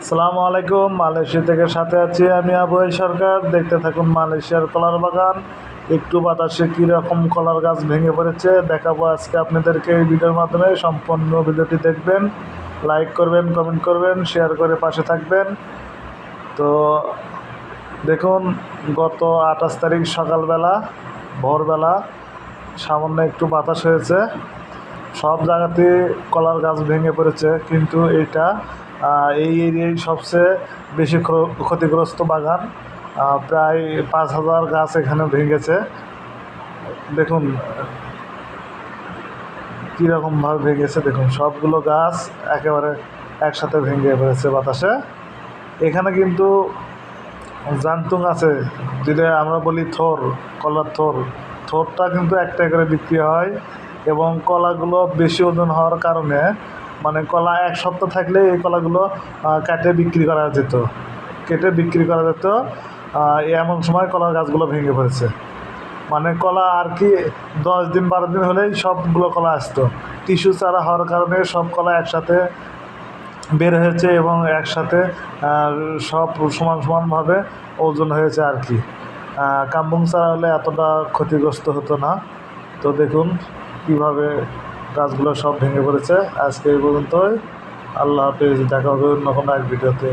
আসসালামু আলাইকুম। মালয়েশিয়া থেকে সাথে আছি আমি আবুল সরকার। দেখতে থাকুন মালয়েশিয়ার কলার বাগান। একটু বাতাসে কীরকম কলার গাছ ভেঙে পড়েছে দেখাবো আজকে আপনাদেরকে এই ভিডিওর মাধ্যমে। সম্পূর্ণ ভিডিওটি দেখবেন, লাইক করবেন, কমেন্ট করবেন, শেয়ার করে পাশে থাকবেন। তো দেখুন, গত 28 তারিখ সকালবেলা ভোরবেলা সামান্য একটু বাতাস হয়েছে, সব জায়গাতে কলার গাছ ভেঙে পড়েছে, কিন্তু এটা এই এরিয়ায় সবচেয়ে বেশি ক্ষতিগ্রস্ত বাগান। প্রায় 5,000 গাছ এখানে ভেঙেছে। দেখুন কীরকমভাবে ভেঙেছে, দেখুন সবগুলো গাছ একেবারে একসাথে ভেঙে পড়েছে বাতাসে। এখানে কিন্তু জান্তুং আছে, যেটা আমরা বলি থোর, কলার থোর। থোরটা কিন্তু একটা করে বিক্রি হয়, এবং কলাগুলো বেশি ওজন হওয়ার কারণে মানে কলা এক সপ্তাহ থাকলে এই কলাগুলো কেটে বিক্রি করা যেত, এমন সময় কলার গাছগুলো ভেঙে পড়েছে। মানে কলা আর কি 10 দিন 12 দিন হলেই সবগুলো কলা আসতো। টিস্যু চারা হওয়ার কারণে সব কলা একসাথে বের হয়েছে এবং একসাথে সব সমানভাবে ওজন হয়েছে আর কি। কাম্বুং চারা হলে এতটা ক্ষতিগ্রস্ত হতো না। তো দেখুন কীভাবে গাছগুলো সব ভেঙে পড়েছে। আজকে এই পর্যন্তই। আল্লাহ হাফেজ, দেখা হবে অন্য কোনো এক ভিডিওতে।